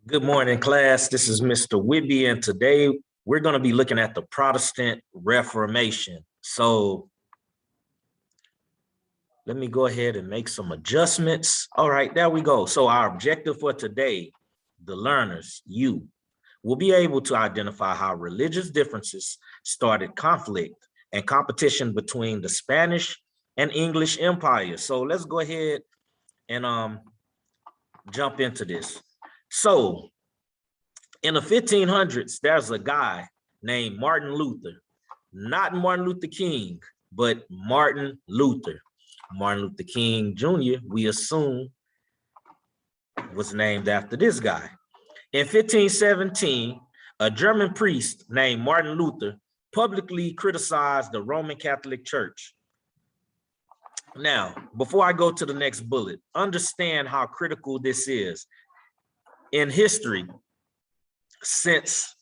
Good morning, class. This is Mr. Whitby, and today we're going to be looking at the Protestant Reformation. So let me go ahead and make some adjustments. All right, there we go. So our objective for today, the learners, you, will be able to identify how religious differences started conflict and competition between the Spanish and English empires. So let's go ahead and jump into this. So in the 1500s, there's a guy named Martin Luther, not Martin Luther King, but Martin Luther. Martin Luther King Jr., we assume, was named after this guy. In 1517, a German priest named Martin Luther publicly criticized the Roman Catholic Church. Now, before I go to the next bullet, understand how critical this is. In history, since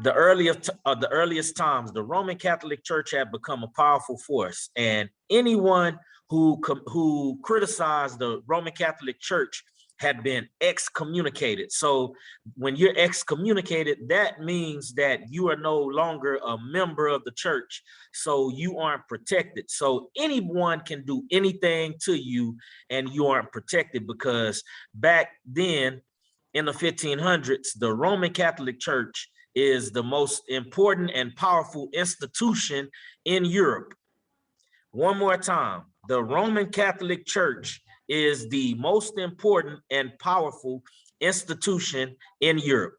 the earliest times, the Roman Catholic Church had become a powerful force, and anyone who criticized the Roman Catholic Church had been excommunicated. So when you're excommunicated, that means that you are no longer a member of the church, so you aren't protected. So anyone can do anything to you and you aren't protected, because back then in the 1500s, the Roman Catholic Church is the most important and powerful institution in Europe. One more time, the Roman Catholic Church is the most important and powerful institution in Europe.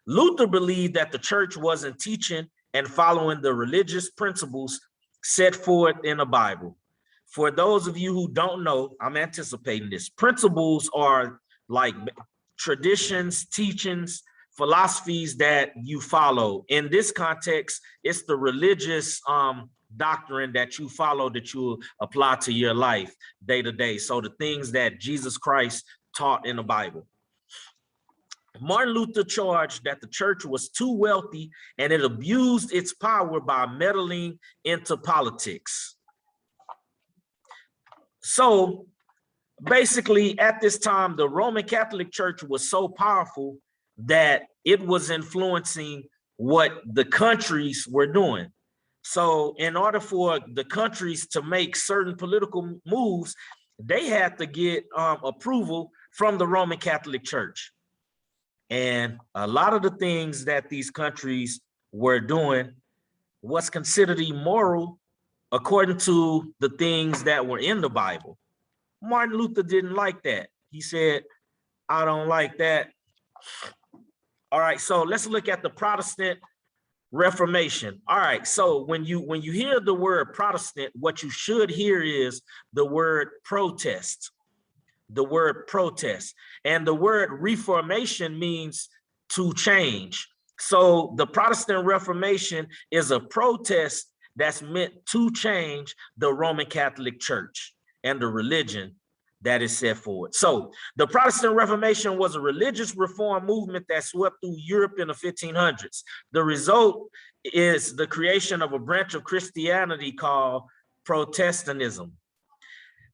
Luther believed that the church wasn't teaching and following the religious principles set forth in the Bible. For those of you who don't know, I'm anticipating this. Principles are like traditions, teachings, philosophies that you follow. In this context, it's the religious doctrine that you follow, that you apply to your life day to day. So the things that Jesus Christ taught in the Bible. Martin Luther charged that the church was too wealthy and it abused its power by meddling into politics. So basically, at this time, the Roman Catholic Church was so powerful that it was influencing what the countries were doing. So in order for the countries to make certain political moves, they had to get approval from the Roman Catholic Church. And a lot of the things that these countries were doing was considered immoral according to the things that were in the Bible. Martin Luther didn't like that. He said, I don't like that. All right, so let's look at the Protestant Reformation. All right, so when you hear the word Protestant, what you should hear is the word protest. The word protest. And the word reformation means to change. So the Protestant Reformation is a protest that's meant to change the Roman Catholic Church and the religion that is set forward. So the Protestant Reformation was a religious reform movement that swept through Europe in the 1500s. The result is the creation of a branch of Christianity called Protestantism,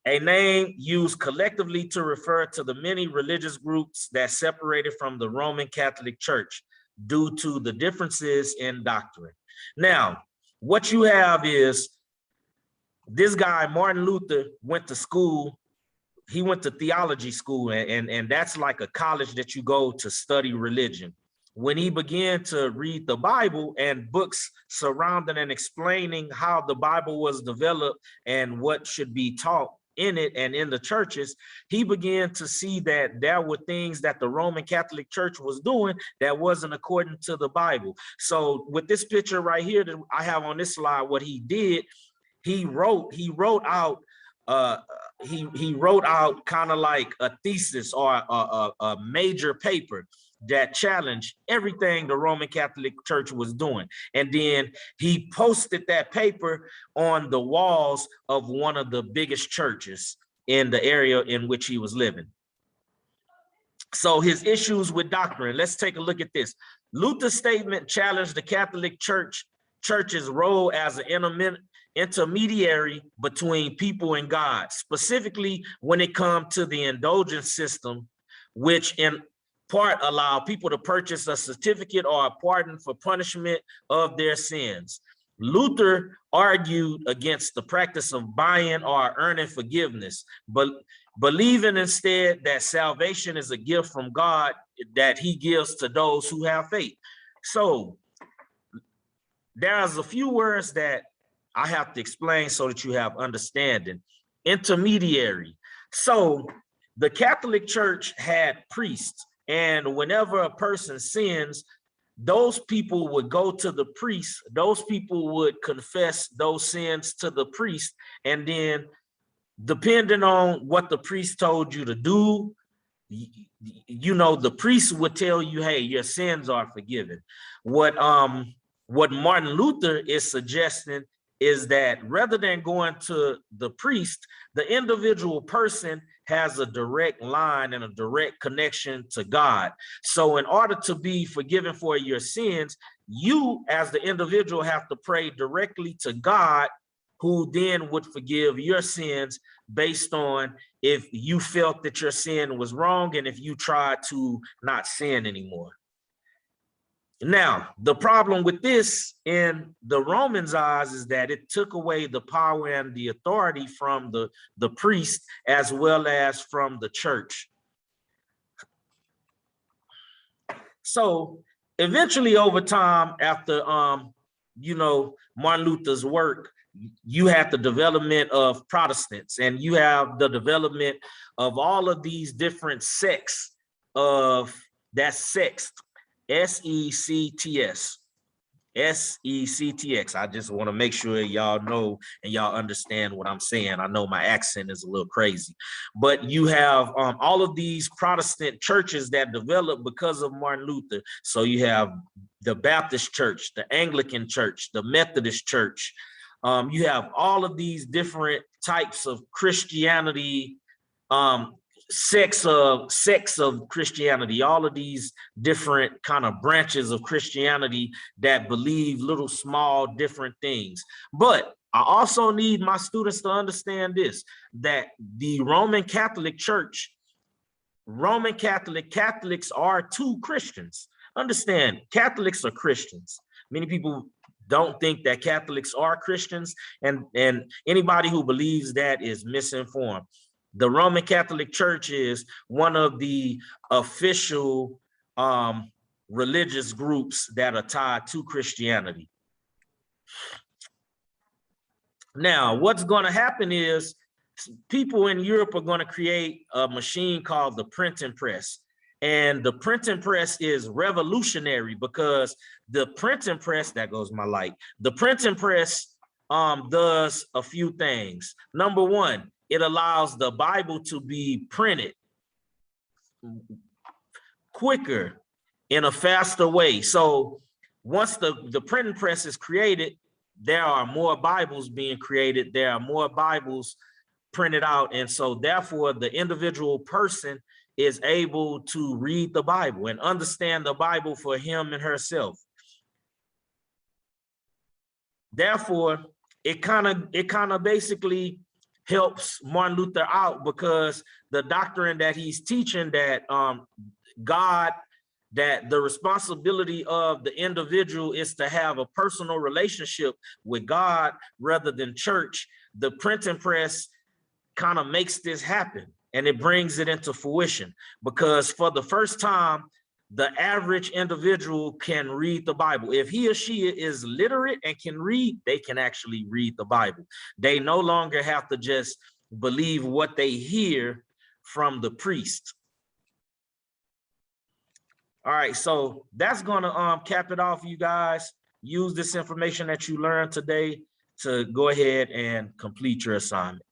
a name used collectively to refer to the many religious groups that separated from the Roman Catholic Church due to the differences in doctrine. Now, what you have is this guy, Martin Luther, went to school. He went to theology school, and that's like a college that you go to study religion. When he began to read the Bible and books surrounding and explaining how the Bible was developed and what should be taught in it and in the churches, he began to see that there were things that the Roman Catholic Church was doing that wasn't according to the Bible. So with this picture right here that I have on this slide, what he did, he wrote out kind of like a thesis or a major paper that challenged everything the Roman Catholic Church was doing. And then he posted that paper on the walls of one of the biggest churches in the area in which he was living. So his issues with doctrine, let's take a look at this. Luther's statement challenged the Catholic Church's role as an intermediary between people and God, specifically when it comes to the indulgence system, which allow people to purchase a certificate or a pardon for punishment of their sins. Luther argued against the practice of buying or earning forgiveness, but believing instead that salvation is a gift from God that he gives to those who have faith. So there's a few words that I have to explain so that you have understanding. Intermediary. So the Catholic Church had priests, and whenever a person sins, those people would go to the priest. Those people would confess those sins to the priest, and then depending on what the priest told you to do, you know, the priest would tell you, hey, your sins are forgiven. What Martin Luther is suggesting is that rather than going to the priest, the individual person has a direct line and a direct connection to God. So in order to be forgiven for your sins, you as the individual have to pray directly to God, who then would forgive your sins based on if you felt that your sin was wrong and if you tried to not sin anymore. Now, the problem with this in the Romans' eyes is that it took away the power and the authority from the priest as well as from the church. So eventually over time, after you know, Martin Luther's work, you have the development of Protestants, and you have the development of all of these different sects of that sext. S-E-C-T-S. S-E-C-T-X. I just want to make sure y'all know and y'all understand what I'm saying. I know my accent is a little crazy, but you have all of these Protestant churches that developed because of Martin Luther. So you have the Baptist Church, the Anglican Church, the Methodist Church. You have all of these different types of Christianity, sects of Christianity, all of these different kind of branches of Christianity that believe little small different things. But I also need my students to understand this, that the Roman Catholic Church, Catholics are too Christians. Understand, Catholics are Christians. Many people don't think that Catholics are Christians, and anybody who believes that is misinformed. The Roman Catholic Church is one of the official religious groups that are tied to Christianity. Now, what's going to happen is people in Europe are going to create a machine called the printing press. And the printing press is revolutionary because the printing press, there goes my light, the printing press does a few things. Number one, it allows the Bible to be printed quicker in a faster way. So once the printing press is created, there are more Bibles being created. There are more Bibles printed out. And so therefore the individual person is able to read the Bible and understand the Bible for him and herself. Therefore, it kind of basically helps Martin Luther out, because the doctrine that he's teaching, that that the responsibility of the individual is to have a personal relationship with God rather than church, the printing press kind of makes this happen, and it brings it into fruition, because for the first time, the average individual can read the Bible. If he or she is literate and can read, they can actually read the Bible. They no longer have to just believe what they hear from the priest. All right, so that's gonna cap it off, you guys. Use this information that you learned today to go ahead and complete your assignment.